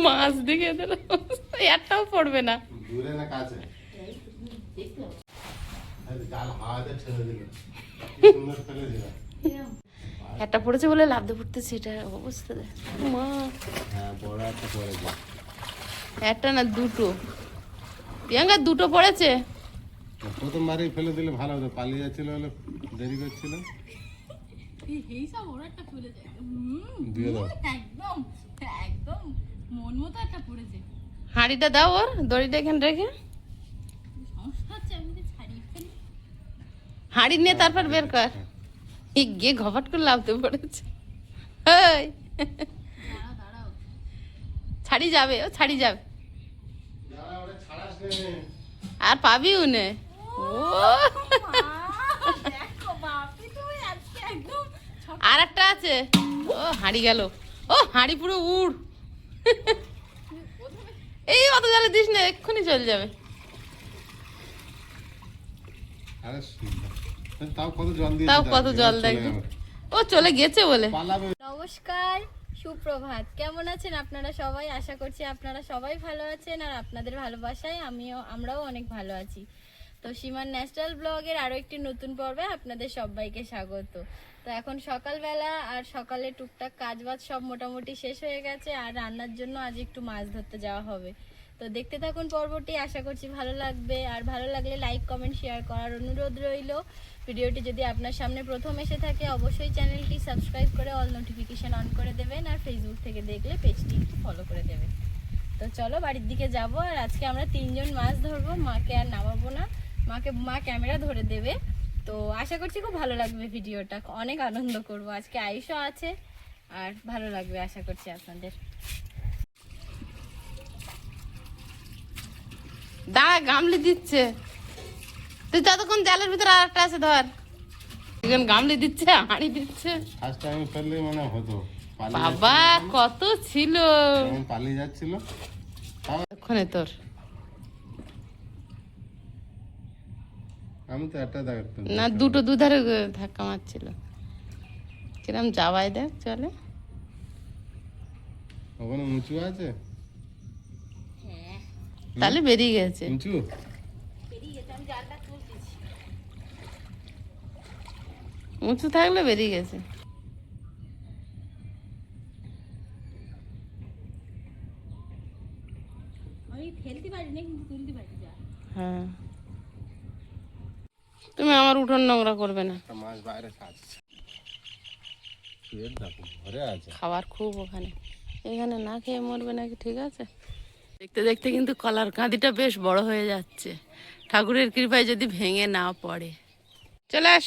মাছ দিকে দিল, একটাও পড়বে না। দূরে না কাছে? জাল হাওয়াতে ছেড়ে দিল, কি সুন্দর ফেলে দিল। একটা পড়েছে বলে লাফতে পড়তেছে, এটা অবস্থা দেখ মা। হ্যাঁ, বড় একটা পড়েছে। একটা না দুটো, প্রিয়াঙ্কা দুটো পড়েছে। প্রথমবারই ফেলে দিলে ভালো হতো, পালিয়ে যাচ্ছিল বলে দেরি করছিল। এই সব ওর একটা পড়ে যায়। দিয়ে দাও। একদম একদম মন মতো একটা পড়েছে। হাঁড়িটা দাও ওর, দড়িটা এখানে রেখে। সমস্যা হচ্ছে আমি যদি ছাড়িয়ে ফেলি। হাঁড়ি নিয়ে তারপর বের কর। গিয়ে ঘপাট করে লাফতে পড়েছে। এই, দাঁড়াও দাঁড়াও। ছাড়ি যাবে, ও ছাড়ি যাবে। যারা ওরে ছাড়াস নে। আর পাবিও নে। ও দেখো বাপি তুমি আজকে একদম আর একটা আছে। ও হাঁড়ি গেল, ও হাঁড়ি পুরো উড়। এই অত জালে দিস না, এক্ষুনি চলে যাবে। আরে সুন্দর। তাও কত জল দিয়ে তাও কত জল দেখবি। ও চলে গেছে বলে। পালাবে। নমস্কার, সুপ্রভাত। কেমন আছেন আপনারা সবাই? আশা করছি আপনারা সবাই ভালো আছেন, আর আপনাদের ভালোবাসায় আমরাও অনেক ভালো আছি। তো সীমার ন্যাচারাল ব্লগের আরও একটি নতুন পর্বে আপনাদের সবাইকে স্বাগত। তো এখন সকালবেলা, আর সকালে টুকটাক কাজবাজ সব মোটামুটি শেষ হয়ে গেছে, আর রান্নার জন্য আজ একটু মাছ ধরতে যাওয়া হবে। তো দেখতে থাকুন পর্বটি, আশা করছি ভালো লাগবে। আর ভালো লাগলে লাইক কমেন্ট শেয়ার করার অনুরোধ রইল। ভিডিওটি যদি আপনার সামনে প্রথম এসে থাকে অবশ্যই চ্যানেলটি সাবস্ক্রাইব করে অল নোটিফিকেশন অন করে দেবেন, আর ফেসবুক থেকে দেখলে পেজটি একটু ফলো করে দেবেন। তো চলো বাড়ির দিকে যাব। আর আজকে আমরা 3 জন মাছ ধরবো, মাকে আর নামাবো না, মা ক্যামেরা ধরে দেবে। তো আশা করছি খুব ভালো লাগবে ভিডিওটা, অনেক আনন্দ করব আজকে। আয়ুষও আছে, আর ভালো লাগবে আশা করছি আপনাদের। দাঁড়া, গামলি দিচ্ছে। তুই যতক্ষণ জালের ভিতরে আর একটা আছে ধর। এখন গামলি দিচ্ছে, হাঁড়ি দিচ্ছে। ফার্স্ট টাইম ফেললে মানে হতো। বাবা কত ছিল, পালিয়ে যাচ্ছিল। ওখানে তোর। আমি তো একটা দেখতাম না, দুটো দুধারে ধাক্কা মারছিল। কিরম যাওয়াই দেখ চলে। ওখানে উঁচু আছে, তাহলে বেরিয়ে গেছে। উঁচু উঁচু থাকলে বেরিয়ে গেছে। আমি ফেলতে পারি না, কিন্তু তুলতে পারি। যা হ্যাঁ, তুমি আমার উঠোন নোংরা করবে না। একটা মাছ বাইরে খাচ্ছে। দেখো ঘরে আছে। খাবার খুব ওখানে, এখানে না খেয়ে মরবে নাকি? ঠিক আছে। দেখতে দেখতে কিন্তু কলার কাঁদিটা বেশ বড় হয়ে যাচ্ছে, ঠাকুরের কৃপায় যদি ভেঙে না পড়ে। চলে আস।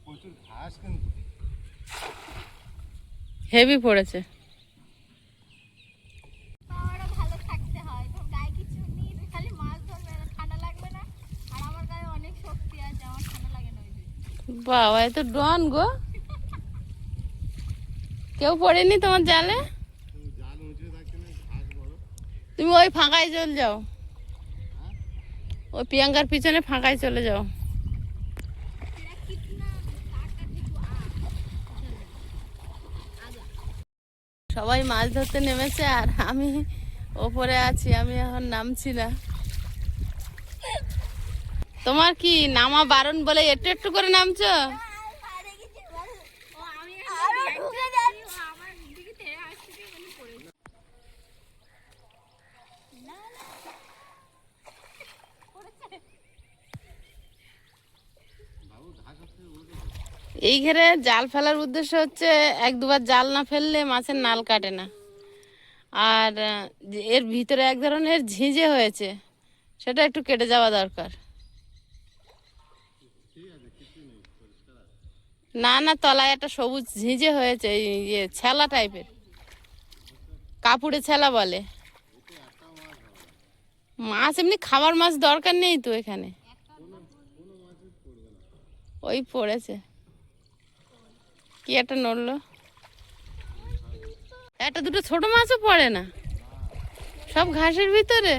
প্রচুর ঘাস কিন্তু। হেভি পড়েছে। পাওয়ারও ভালো থাকতে হয়, তো গায়ে কিছু নেই, খালি মাছ ধরবে না, ঠান্ডা লাগবে না। আর আমার গায়ে অনেক শক্তি আছে, আমার ঠান্ডা লাগে না। ওই জন্য বাবা এ তো ডন গো। কেউ পড়েনি তোমার জালে? জাল উঁচু থাকছে না, ঘাস বড়। তুমি ওই ফাঁকায় চলে যাও, ওই প্রিয়াঙ্কার পিছনে ফাঁকায় চলে যাও। সবাই মাছ ধরতে নেমেছে, আর আমি ওপরে আছি, আমি এখন নামছি না। তোমার কি নামা বারণ বলে একটু একটু করে নামছো? এই ঘেরে জাল ফেলার উদ্দেশ্য হচ্ছে এক দুবার জাল না ফেললে মাছের নাল কাটে না। আর এর ভিতরে এক ধরনের ঝিঁঝে হয়েছে, সেটা একটু কেটে যাওয়া দরকার। না না, তলায় একটা সবুজ ঝিঁঝে হয়েছে, ইয়ে ছেলা টাইপের, কাপড়ে ছেলা বলে। মাছ এমনি খাবার মাছ দরকার নেই তো এখানে। ওই পড়েছে, কি একটা নড়লো। একটা দুটো ছোট মাছও পড়ে না, সব ঘাসের ভিতরে।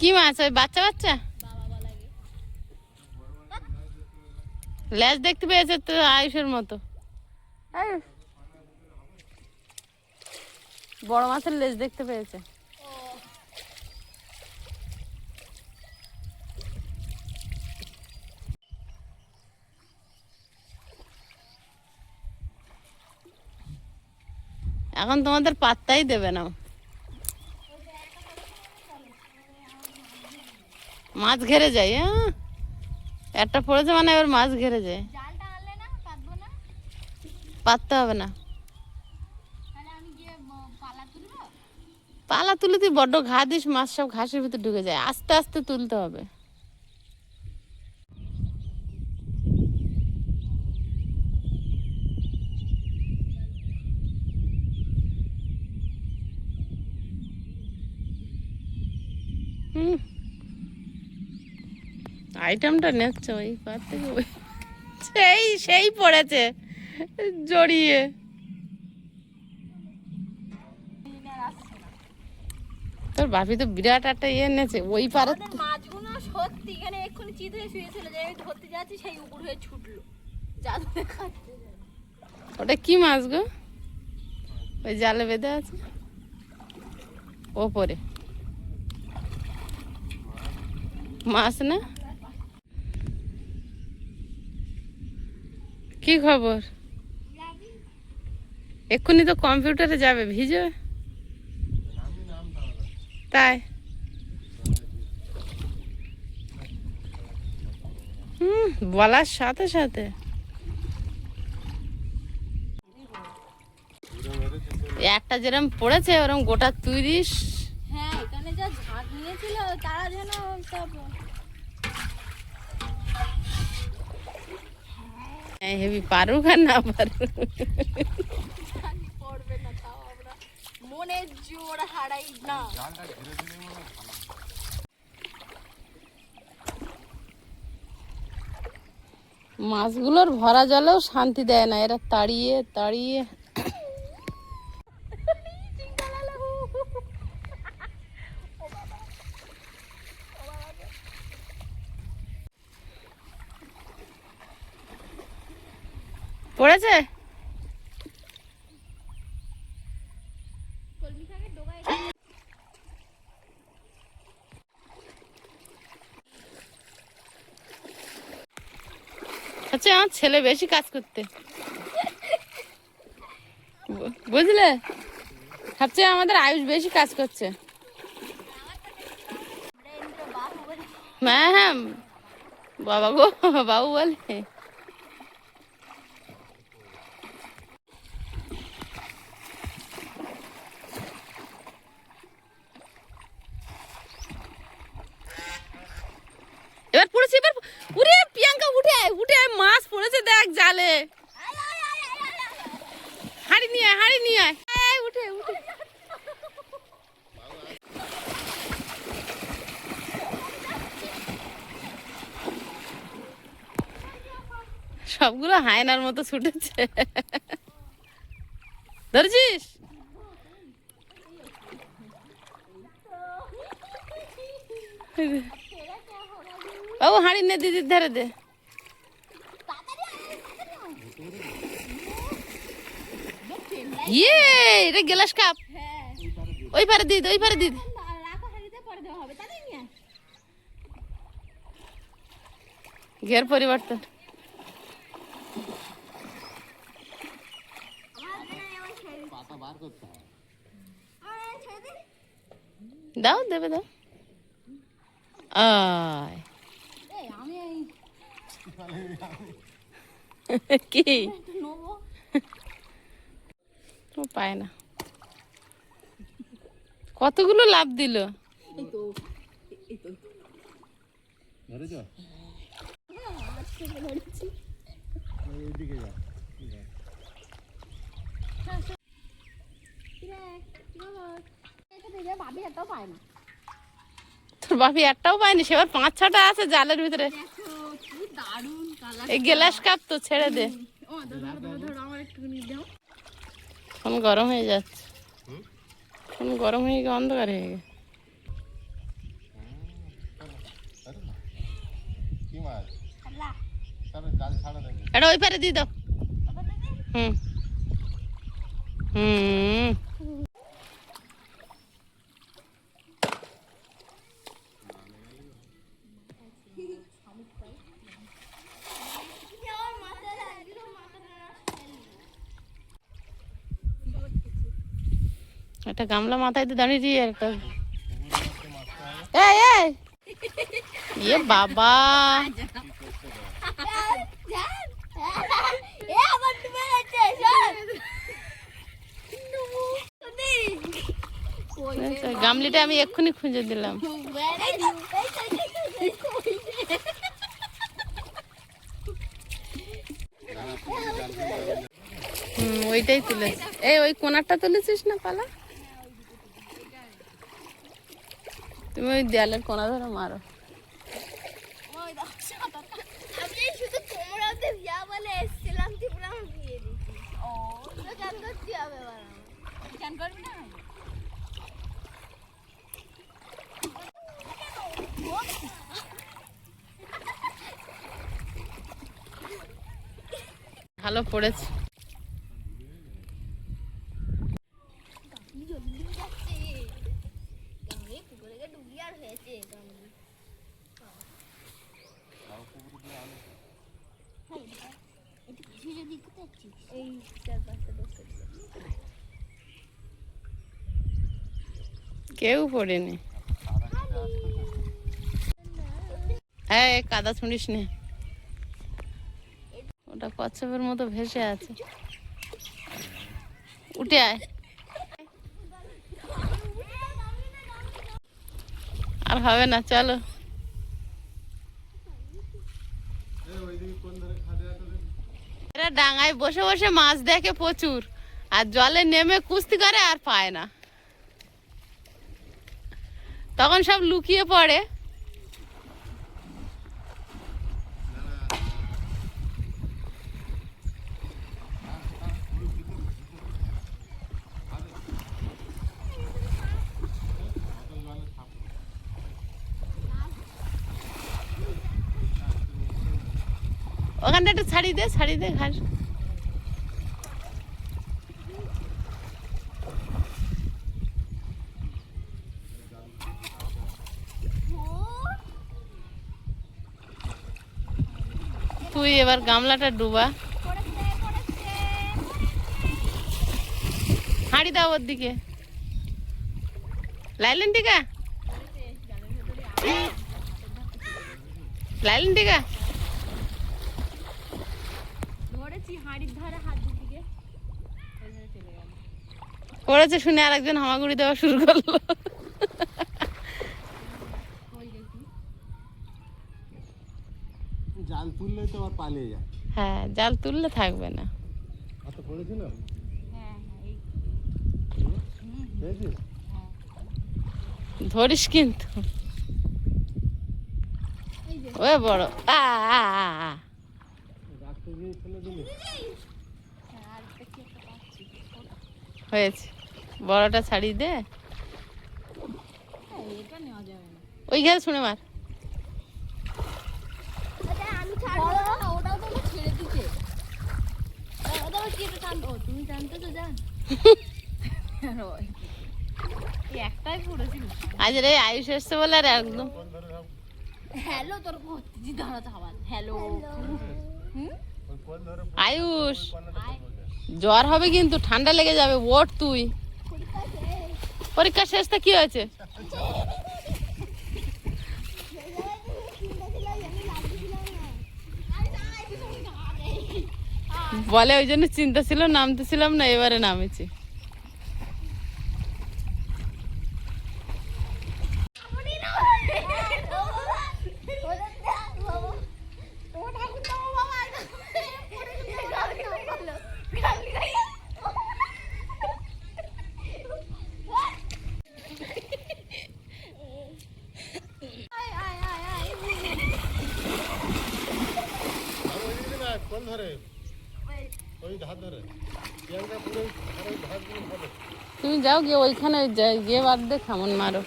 কি মাছ? ওই বাচ্চা বাচ্চা লেজ দেখতে পেয়েছে তো আয়ুষের মতো। আয়ুষ, বড় মাছের লেজ দেখতে পেয়েছে। এখন তোমাদের পাত্তাই দেবে না। মাছ ঘেরে যায়। হ্যাঁ, একটা পড়েছে মানে এবার মাছ ঘেরে যায়। জালটা আনলে না পাতবো না? পাততে হবে না। তাহলে আমি গিয়ে পালা তুলবো? পালা তুলে তুই বড্ড ঘা দিস, মাছ সব ঘাসের ভিতর ঢুকে যায়। আস্তে আস্তে তুলতে হবে। হুম, আইটেমটা নেচ্ছে ওই পার থেকে ওই সেই পড়েছে জড়িয়ে। তোর বাপি তো বিরাট একটা ইয়ে এনেছে ওই পারে। আমাদের মাছগুলো সত্যি এখানে এক্ষুনি চিত হয়ে শুয়েছিল, যে আমি ধরতে যাচ্ছি সেই উপর হয়ে ছুটলো জাল খাচ্ছে। ওটা কি মাছ গো? ওই জালে বেঁধে আছে ওপরে মাছ না? কি খবর? এক্ষুনি তো কম্পিউটারে যাবে, ভিজে। তাই বলার সাথে সাথে একটা যেরকম পড়েছে ওরকম গোটা 30। হ্যাঁ, এখানে যা ঝাঁক নিয়েছিল তারা যেন সব হেভি পারুক আর না পারুক, পড়বে না, তাও আমরা মনের জোর হারাই না। মাছগুলোর ভরা জলেও শান্তি দেয় না, এরা তাড়িয়ে তাড়িয়ে। পড়েছে আচ্ছা, আমার ছেলে বেশি কাজ করতে, বুঝলে? সবচেয়ে আমাদের আয়ুষ বেশি কাজ করছে। হ্যাঁ হ্যাঁ, বাবা গো, বাবু বলে। এবার পড়েছে, এবার উড়ে প্রিয়াঙ্কা উঠে আয়, উঠে আয়, মাছ পড়েছে দেখ জালে। হাড়ি নিয়ে আয়, হাড়ি নিয়ে আয়, আয়, উঠে উঠে। সবগুলো হায়নার মতো ছুটেছে। ধরেছিস? বাবু হাঁড়ি নে, দিদির ধারে দে। ইয়ে, এটা গ্লাস কাপ। ওই পারে দিদি, ওই পারে দিদি। ঘের পরিবর্তন। দাও, দেবে দাও। আয় কি ও পায় না। কতগুলো লাভ দিল। তোর বাপি একটাও পায়নি, সেবার 5-6টা আছে জালের ভিতরে। এই গ্লাস কাপ তো ছেড়ে দে, ফোন গরম হয়ে যাচ্ছে, ফোন গরম হয়ে গিয়ে অন্ধকার হয়ে গেছে। জাল ছাড়া দেখে এটা ওই পারে দিয়ে দাও। হুম হুম একটা গামলা মাথায় তো দাঁড়িয়ে দিয়ে একটা এই এই ইয়ে বাবা গামলিটা আমি এক্ষুনি খুঁজে দিলাম। ওইটাই তুলেছি। এই ওই কোনারটা তুলেছিস না পালা? তুমি ওই দেয়ালের কোনা ধরে মারো। ভালো পড়েছে। কেউ পড়েনি। হ্যাঁ কাদা ছুঁড়িস নে, ওটা কচ্ছপের মতো ভেসে আছে। উঠে আয়। আর হবে না, চলো। এরা ডাঙায় বসে বসে মাছ দেখে প্রচুর, আর জলে নেমে কুস্তি করে আর পায় না, তখন সব লুকিয়ে পড়ে। ওখানটা একটু ছাড়িয়ে দে, ছাড়িয়ে দে ঘাস। তুই এবার গামলাটা ডুবা, হাঁড়ি দাও ওর দিকে। লাইলেন টিকা, লাইলেন টিকা পড়েছে শুনে আর একজন হামাগুড়ি দেওয়া শুরু করলো। জাল তুললে তো আবার পালিয়ে যায়। হ্যাঁ, জাল তুললে থাকবে না। কত পড়েছিল? ধরিস কিন্তু, ওই বড় হয়েছে। বড়টা ছাড়িয়ে দে, ওই ঘরে শুনে মার। আজ রে আয়ুষ এসছে বলে আর একদম। হ্যালো, তোর হ্যালো আয়ুষ, জ্বর হবে কিন্তু, ঠান্ডা লেগে যাবে, ওঠ তুই। পরীক্ষা শেষ তো কি হয়েছে? বলে ওই জন্য চিন্তা ছিল, নামতেছিলাম না, এবারে নামেছি। কোন ধরে? ওই ধার ধরে। তুমি যাও গিয়ে ওইখানে গিয়ে বাদ দে, খামন মারো,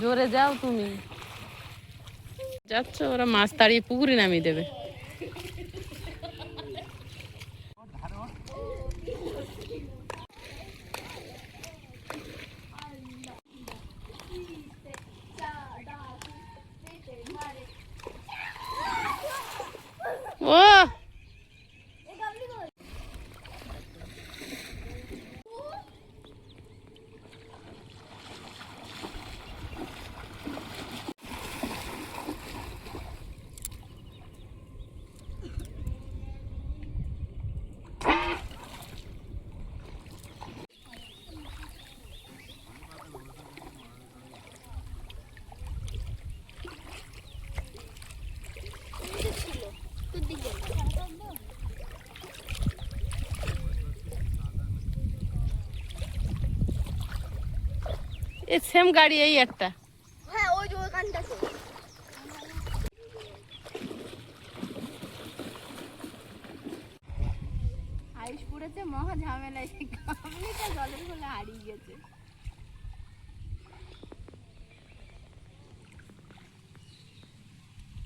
জোরে যাও তুমি। যাচ্ছে, ওরা মাছ তাড়িয়ে পুকুরে নামিয়ে দেবে। ও এই সেম গাড়ি, এই একটা। হ্যাঁ ওই যে ওখানটাতে আইস পড়েছে, মহা ঝামেলায় গামলিটা জলের ফলে হারিয়ে গেছে।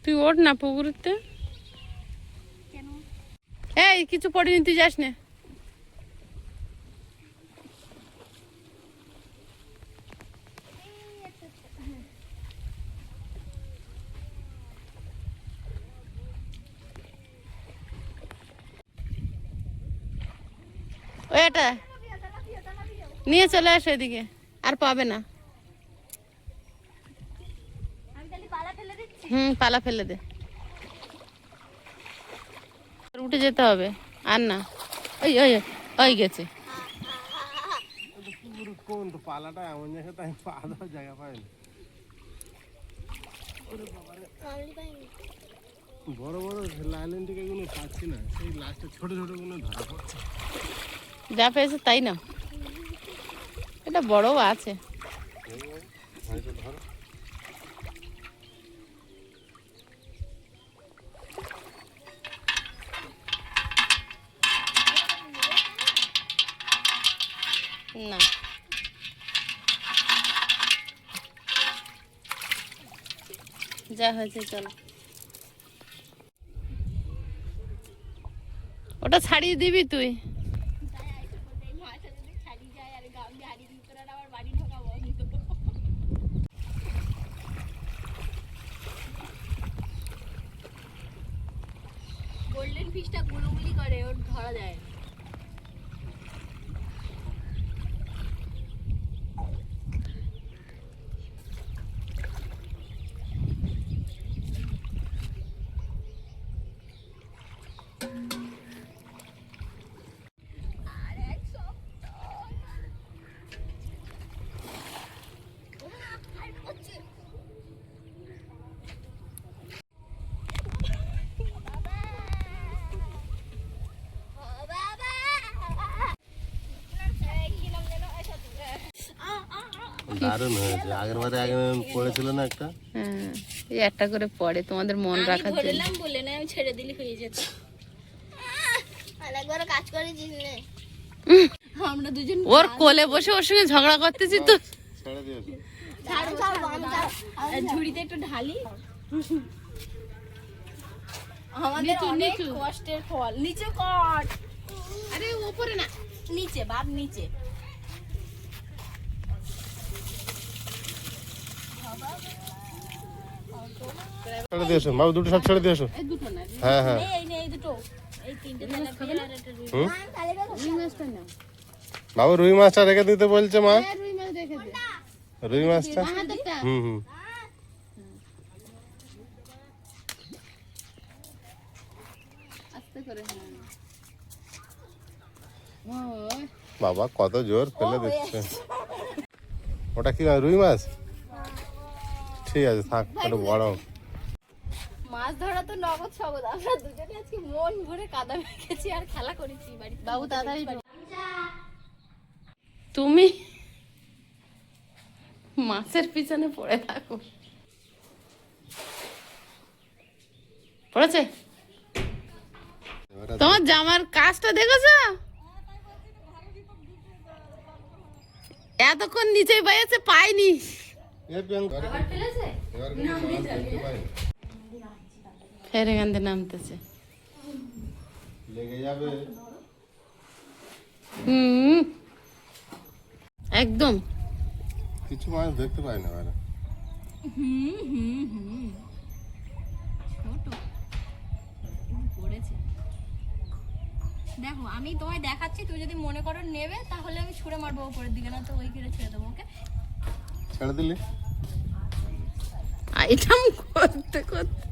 তুই ওঠ না পুকুরেতে। কেন? এই কিছু পড়িনি, তুই যাস না। ওই এটা নিয়ে চলে আসো এদিকে, আর পাবে না। আমি তাহলে পালা ফেলে দিচ্ছি। পালা ফেলে দে, উঠে যেতে হবে। আর না, ওই ওই ওই গেছে। কোন তো পালাটা এমন জায়গায় তাই পা দেওয়ার জায়গা পাইনি। বড় বড় লাইলেন টিকে গুলো পাচ্ছি না, সেই লাস্টে ছোট ছোট গুলো ধরা পড়ছে। যা পেয়েছে তাই না, এটা বড়ও আছে। হয়তো ধরো। না যা হয়েছে চলো, ওটা ছাড়িয়ে দিবি তুই। গোল্ডেন ফিশটা গুলুগুলি করে, ওর ধরা যায় না। দারুণ হয়েছে। আগের বারে আগে পড়েছিল না একটা। হ্যাঁ, এই একটা করে পড়ে তোমাদের মন রাখার জন্য। ধরলাম বলে না, আমি ছেড়ে দিলে হয়ে যেত। আরেকবার কাজ করেছিস না, আমরা দুজন ওর কোলে বসে ওর সঙ্গে ঝগড়া করতেছি তো। ছেড়ে দিয়েছে। ঝুড়িতে একটু ঢালি। আমাদের অনেক কষ্টের ফল। নিচে কর, আরে উপরে না, নিচে বাদ, নিচে। ছেড়ে দিয়েছো বাবু, দুটো সব ছেড়ে দিয়েছো। এই দুটো না, হ্যাঁ হ্যাঁ। এই দুটো, এই তিনটে তেলাপিয়া আর একটা রুই। রুই মাছটা না। বাবু রুই মাছটা রেখে দিতে বলছে মা। হ্যাঁ, রুই মাছ রেখে দে। রুই মাছটা। আমাদেরটা হুম। আস্তে করে। বাবা কত জোর ফেলে দিচ্ছে। ওটা কি রুই মাছ? ঠিক আছে থাক, একটু বড়। মাছ ধরা তো নগদ সগদ। আমরা দুজনে আজকে মন ভরে কাদা মেখেছি আর খেলা করেছি বাড়িতে। বাবু তাড়াতাড়ি তুমি মাছের পিছনে পড়ে থাকো। পড়েছে তোমার জামার কাজটা দেখেছো? এতক্ষণ নিচে পাইছে, পাইনি। ফের এখান থেকে নামতেছে। লেগে যাবে। হুম, একদম কিছু মাছ দেখতে পাই না বাইরে। ছোট পড়েছে। দেখো আমি তোমায় দেখাচ্ছি, তুই যদি মনে করো নেবে তাহলে আমি ছুঁড়ে মারবো উপরের দিকে, না তো ওই ঘিরে ছেড়ে দেবো। ওকে, ছেড়ে দিলি? আইটেম করতে করতে